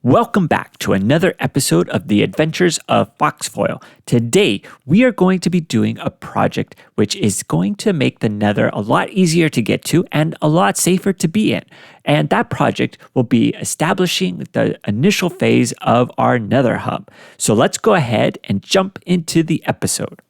Welcome back to another episode of the Adventures of FoxFoil. Today, we are going to be doing a project which is going to make the Nether a lot easier to get to and a lot safer to be in. And that project will be establishing the initial phase of our Nether Hub. So let's go ahead and jump into the episode.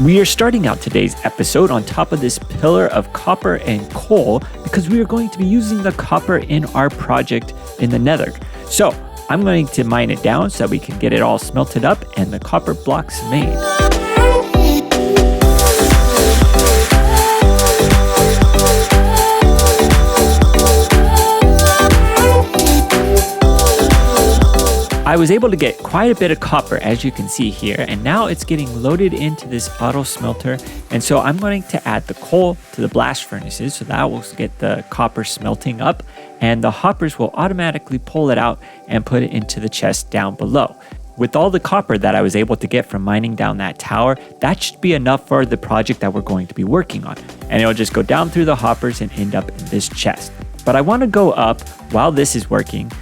We are starting out today's episode on top of this pillar of copper and coal because we are going to be using the copper in our project in the Nether. So I'm going to mine it down so that we can get it all smelted up and the copper blocks made. I was able to get quite a bit of copper, as you can see here, and now it's getting loaded into this auto smelter. And so I'm going to add the coal to the blast furnaces, so that will get the copper smelting up, and the hoppers will automatically pull it out and put it into the chest down below. With all the copper that I was able to get from mining down that tower, that should be enough for the project that we're going to be working on. And it'll just go down through the hoppers and end up in this chest. But I want to go up while this is working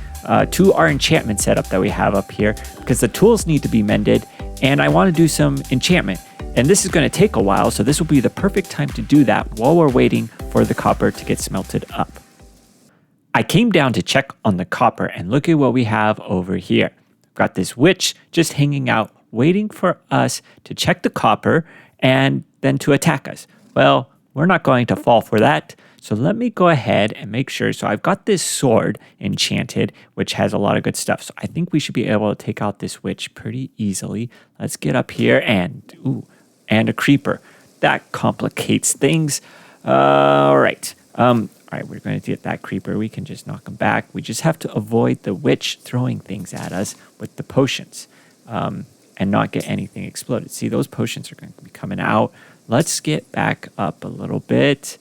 to our enchantment setup that we have up here, because the tools need to be mended and I want to do some enchantment. And this is going to take a while, so this will be the perfect time to do that while we're waiting for the copper to get smelted up. I came down to check on the copper and look at what we have over here. Got this witch just hanging out, waiting for us to check the copper and then to attack us. Well, we're not going to fall for that. So let me go ahead and make sure. So I've got this sword enchanted, which has a lot of good stuff. So I think we should be able to take out this witch pretty easily. Let's get up here and a creeper. That complicates things. All right, we're going to get that creeper. We can just knock him back. We just have to avoid the witch throwing things at us with the potions and not get anything exploded. See, those potions are going to be coming out. Let's get back up a little bit.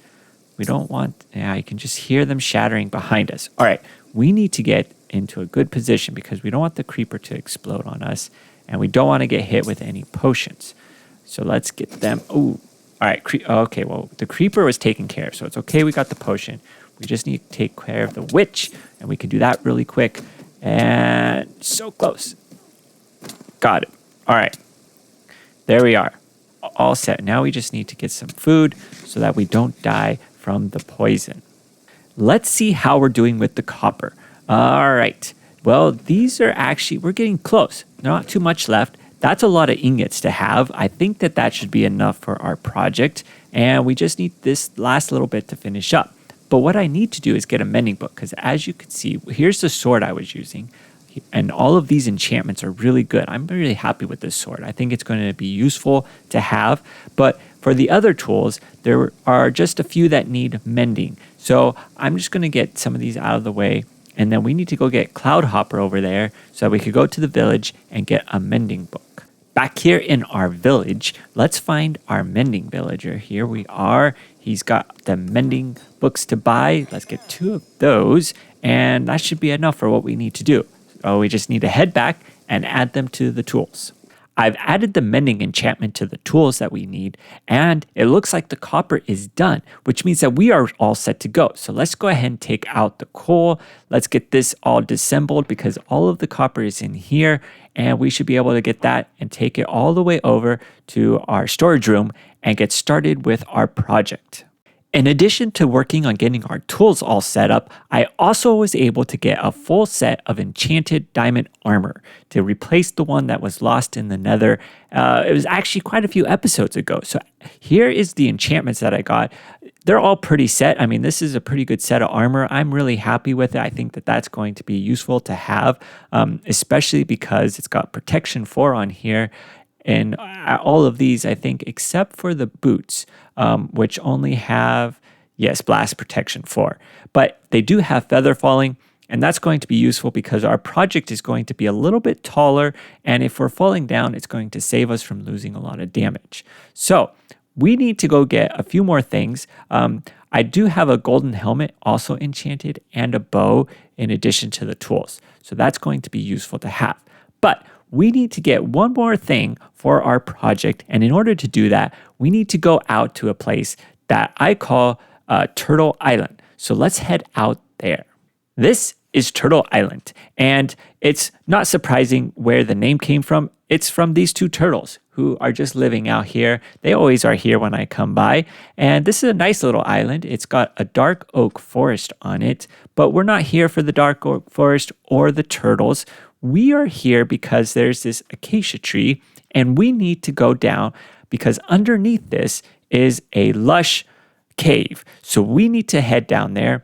We don't want, you can just hear them shattering behind us. All right, we need to get into a good position because we don't want the creeper to explode on us and we don't want to get hit with any potions. So let's get them. All right, okay, well, the creeper was taken care of, so it's okay, we got the potion. We just need to take care of the witch, and we can do that really quick. And so close. Got it. All right, there we are. All set. Now we just need to get some food so that we don't die from the poison. Let's see how we're doing with the copper. All right. Well, these are actually, we're getting close. Not too much left. That's a lot of ingots to have. I think that should be enough for our project. And we just need this last little bit to finish up. But what I need to do is get a mending book, because as you can see, here's the sword I was using. And all of these enchantments are really good. I'm really happy with this sword. I think it's going to be useful to have. But for the other tools, there are just a few that need mending. So I'm just going to get some of these out of the way. And then we need to go get Cloud Hopper over there so that we could go to the village and get a mending book. Back here in our village, let's find our mending villager. Here we are. He's got the mending books to buy. Let's get 2 of those. And that should be enough for what we need to do. So we just need to head back and add them to the tools. I've added the mending enchantment to the tools that we need, and it looks like the copper is done, which means that we are all set to go. So let's go ahead and take out the coal. Let's get this all disassembled because all of the copper is in here, and we should be able to get that and take it all the way over to our storage room and get started with our project. In addition to working on getting our tools all set up, I also was able to get a full set of enchanted diamond armor to replace the one that was lost in the Nether. It was actually quite a few episodes ago. So here is the enchantments that I got. They're all pretty set. I mean, this is a pretty good set of armor. I'm really happy with it. I think that that's going to be useful to have, especially because it's got protection 4 on here. And all of these, I think, except for the boots, which only have, blast protection 4. But they do have feather falling, and that's going to be useful because our project is going to be a little bit taller, and if we're falling down, it's going to save us from losing a lot of damage. So we need to go get a few more things. I do have a golden helmet also enchanted and a bow in addition to the tools. So that's going to be useful to have. But we need to get one more thing for our project. And in order to do that, we need to go out to a place that I call Turtle Island. So let's head out there. This is Turtle Island, and it's not surprising where the name came from. It's from these two turtles who are just living out here. They always are here when I come by, and this is a nice little island. It's got a dark oak forest on it, but we're not here for the dark oak forest or the turtles. We are here because there's this acacia tree, and we need to go down because underneath this is a lush cave. So we need to head down there.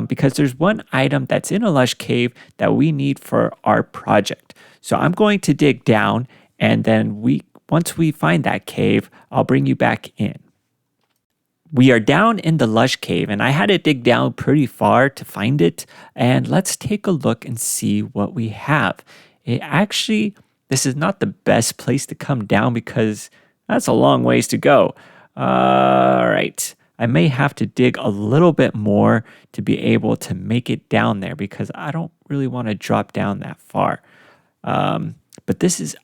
Because there's one item that's in a lush cave that we need for our project. So I'm going to dig down, and then once we find that cave, I'll bring you back in. We are down in the lush cave, and I had to dig down pretty far to find it. And let's take a look and see what we have. This is not the best place to come down because that's a long ways to go. All right. I may have to dig a little bit more to be able to make it down there because I don't really want to drop down that far. But the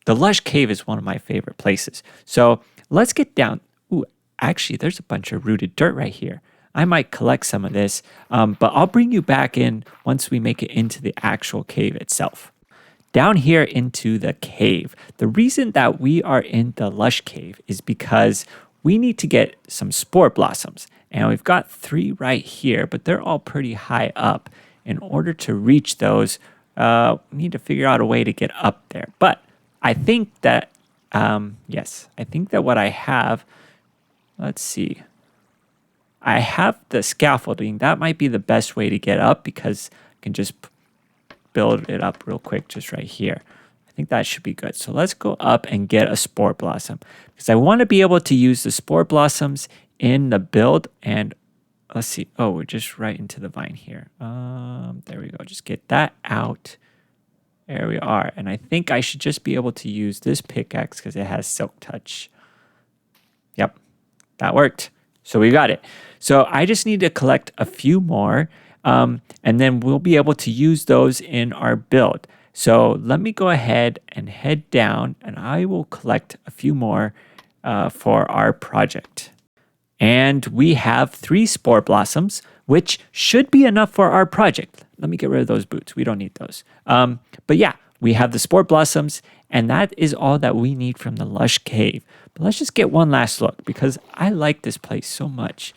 Lush Cave is one of my favorite places. So let's get down. Ooh, actually, there's a bunch of rooted dirt right here. I might collect some of this, but I'll bring you back in once we make it into the actual cave itself. Down here into the cave, the reason that we are in the Lush Cave is because we need to get some spore blossoms, and we've got 3 right here, but they're all pretty high up. In order to reach those, we need to figure out a way to get up there. But I think that, I think that what I have, let's see. I have the scaffolding. That might be the best way to get up because I can just build it up real quick just right here. I think that should be good. So let's go up and get a spore blossom because I want to be able to use the spore blossoms in the build. And let's see. Oh, we're just right into the vine here. There we go. Just get that out. There we are. And I think I should just be able to use this pickaxe because it has silk touch. Yep, that worked. So we got it. So I just need to collect a few more and then we'll be able to use those in our build. So let me go ahead and head down and I will collect a few more for our project. And we have 3 spore blossoms, which should be enough for our project. Let me get rid of those boots. We don't need those. But yeah, we have the spore blossoms and that is all that we need from the Lush Cave. But let's just get one last look because I like this place so much.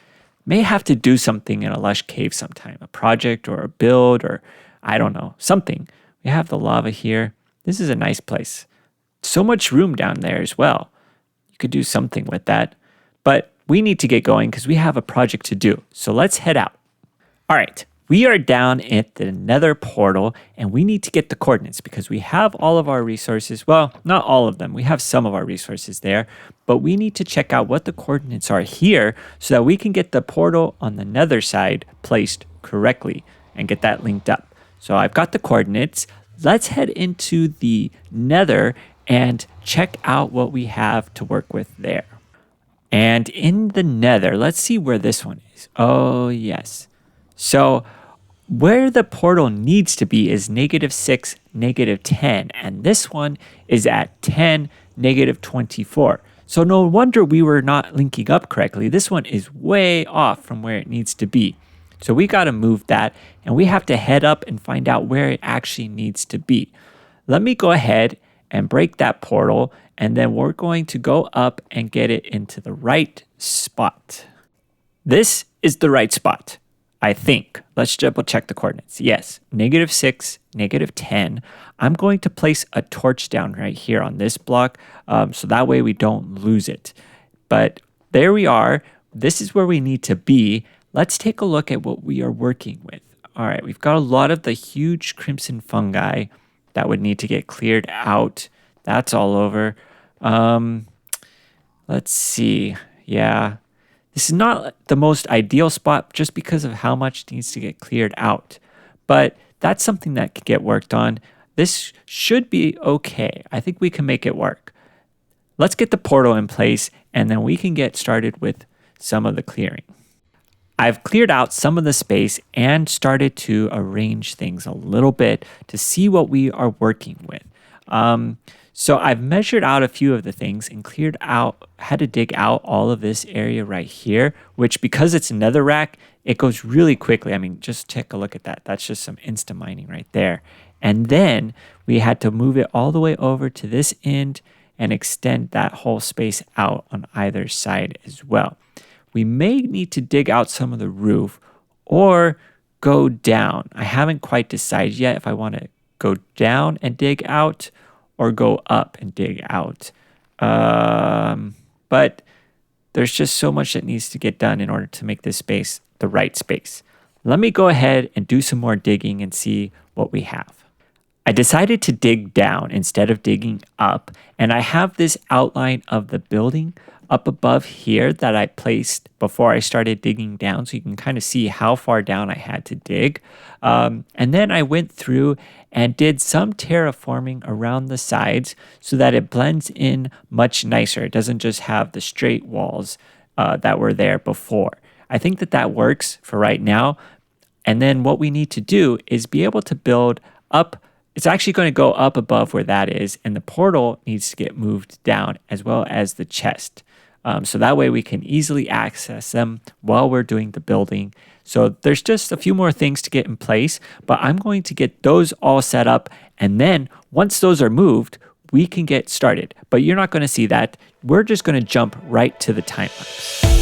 May have to do something in a Lush Cave sometime, a project or a build or I don't know, something. We have the lava here. This is a nice place. So much room down there as well. You could do something with that. But we need to get going because we have a project to do. So let's head out. All right. We are down at the Nether portal and we need to get the coordinates because we have all of our resources. Well, not all of them. We have some of our resources there, but we need to check out what the coordinates are here so that we can get the portal on the Nether side placed correctly and get that linked up. So I've got the coordinates. Let's head into the Nether and check out what we have to work with there. And in the Nether, let's see where this one is. Oh, yes. So where the portal needs to be is -6, -10. And this one is at 10, -24. So no wonder we were not linking up correctly. This one is way off from where it needs to be. So we got to move that and we have to head up and find out where it actually needs to be. Let me go ahead and break that portal and then we're going to go up and get it into the right spot. This is the right spot, I think. Let's double check the coordinates. Yes, -6, -10. I'm going to place a torch down right here on this block so that way we don't lose it. But there we are. This is where we need to be. Let's take a look at what we are working with. All right, we've got a lot of the huge crimson fungi that would need to get cleared out. That's all over. Let's see. Yeah, this is not the most ideal spot just because of how much needs to get cleared out. But that's something that can get worked on. This should be okay. I think we can make it work. Let's get the portal in place and then we can get started with some of the clearing. I've cleared out some of the space and started to arrange things a little bit to see what we are working with. So I've measured out a few of the things and cleared out, had to dig out all of this area right here, which because it's netherrack, it goes really quickly. I mean, just take a look at that. That's just some insta mining right there. And then we had to move it all the way over to this end and extend that whole space out on either side as well. We may need to dig out some of the roof or go down. I haven't quite decided yet if I want to go down and dig out or go up and dig out. But there's just so much that needs to get done in order to make this space the right space. Let me go ahead and do some more digging and see what we have. I decided to dig down instead of digging up, and I have this outline of the building up above here that I placed before I started digging down, so you can kind of see how far down I had to dig. And then I went through and did some terraforming around the sides so that it blends in much nicer. It doesn't just have the straight walls that were there before. I think that that works for right now. And then what we need to do is be able to build up. It's actually going to go up above where that is, and the portal needs to get moved down as well as the chest. So that way we can easily access them while we're doing the building. So there's just a few more things to get in place, but I'm going to get those all set up. And then once those are moved, we can get started. But you're not going to see that. We're just going to jump right to the time lapse.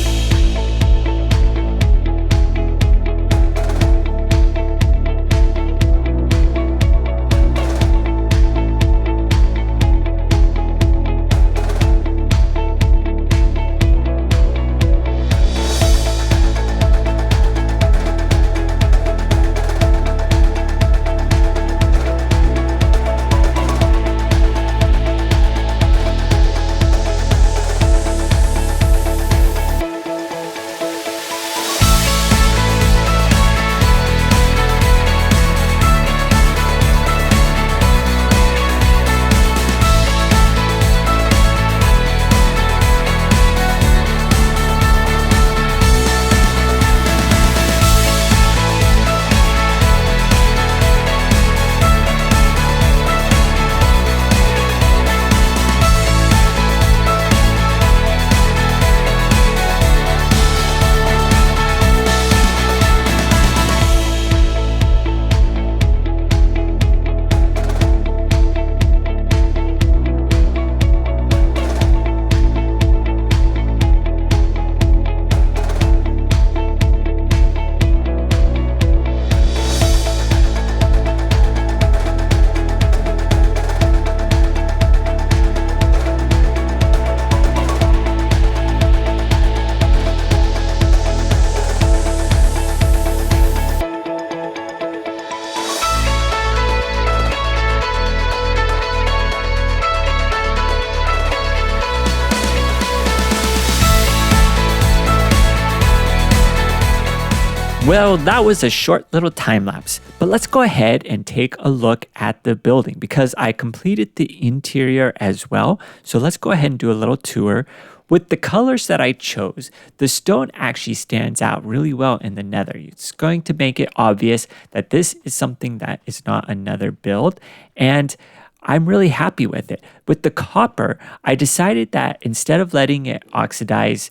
Well, that was a short little time lapse, but let's go ahead and take a look at the building because I completed the interior as well. So let's go ahead and do a little tour. With the colors that I chose, the stone actually stands out really well in the nether. It's going to make it obvious that this is something that is not another build, and I'm really happy with it. With the copper, I decided that instead of letting it oxidize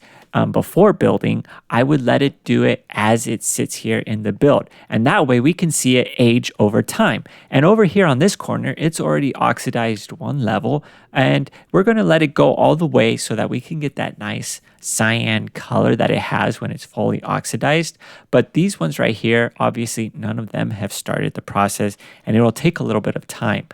before building, I would let it do it as it sits here in the build. And that way we can see it age over time. And over here on this corner, it's already oxidized one level, and we're going to let it go all the way so that we can get that nice cyan color that it has when it's fully oxidized. But these ones right here, obviously none of them have started the process, and it will take a little bit of time.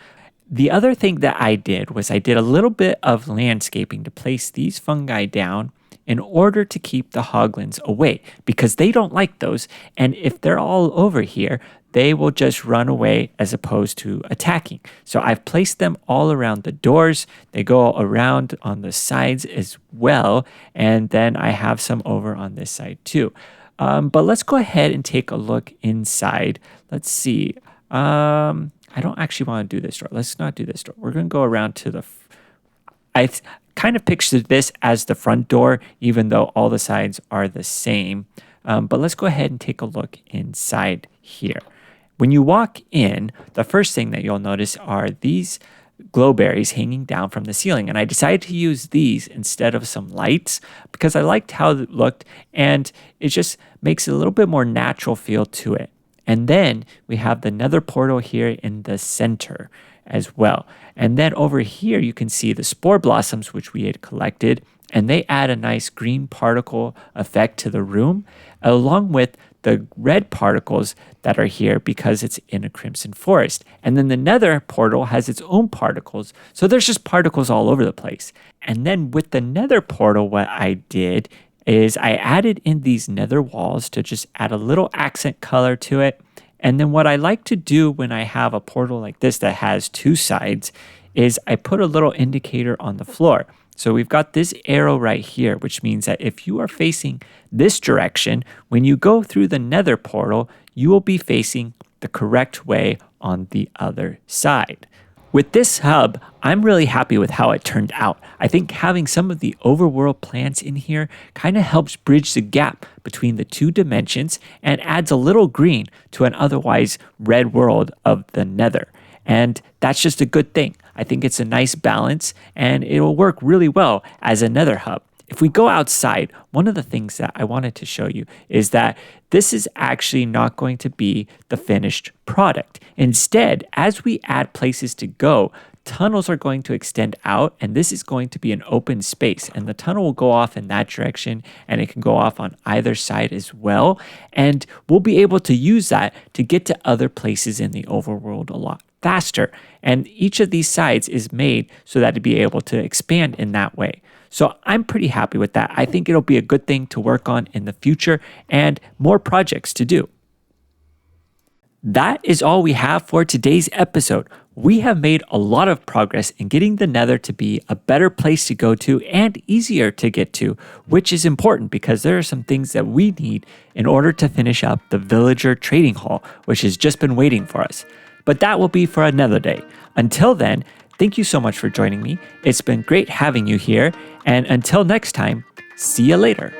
The other thing that I did was I did a little bit of landscaping to place these fungi down in order to keep the hoglins away because they don't like those. And if they're all over here, they will just run away as opposed to attacking. So I've placed them all around the doors. They go around on the sides as well. And then I have some over on this side too. But let's go ahead and take a look inside. Let's see. I don't actually want to do this door. Let's not do this door. We're going to go around to the... kind of picture this as the front door, even though all the sides are the same. But let's go ahead and take a look inside here. When you walk in, the first thing that you'll notice are these glowberries hanging down from the ceiling. And I decided to use these instead of some lights because I liked how it looked, and it just makes a little bit more natural feel to it. And then we have the nether portal here in the center as well. And then over here, you can see the spore blossoms, which we had collected, and they add a nice green particle effect to the room, along with the red particles that are here because it's in a crimson forest. And then the nether portal has its own particles. So there's just particles all over the place. And then with the nether portal, what I did is I added in these nether walls to just add a little accent color to it. And then what I like to do when I have a portal like this that has two sides is I put a little indicator on the floor. So we've got this arrow right here, which means that if you are facing this direction, when you go through the nether portal, you will be facing the correct way on the other side. With this hub, I'm really happy with how it turned out. I think having some of the overworld plants in here kind of helps bridge the gap between the two dimensions and adds a little green to an otherwise red world of the nether. And that's just a good thing. I think it's a nice balance, and it'll work really well as a nether hub. If we go outside, one of the things that I wanted to show you is that this is actually not going to be the finished product. Instead, as we add places to go, tunnels are going to extend out, and this is going to be an open space, and the tunnel will go off in that direction, and it can go off on either side as well. And we'll be able to use that to get to other places in the overworld a lot faster. And each of these sides is made so that to be able to expand in that way. So I'm pretty happy with that. I think it'll be a good thing to work on in the future and more projects to do. That is all we have for today's episode. We have made a lot of progress in getting the nether to be a better place to go to and easier to get to, which is important because there are some things that we need in order to finish up the villager trading hall, which has just been waiting for us. But that will be for another day. Until then, thank you so much for joining me. It's been great having you here. And until next time, see you later.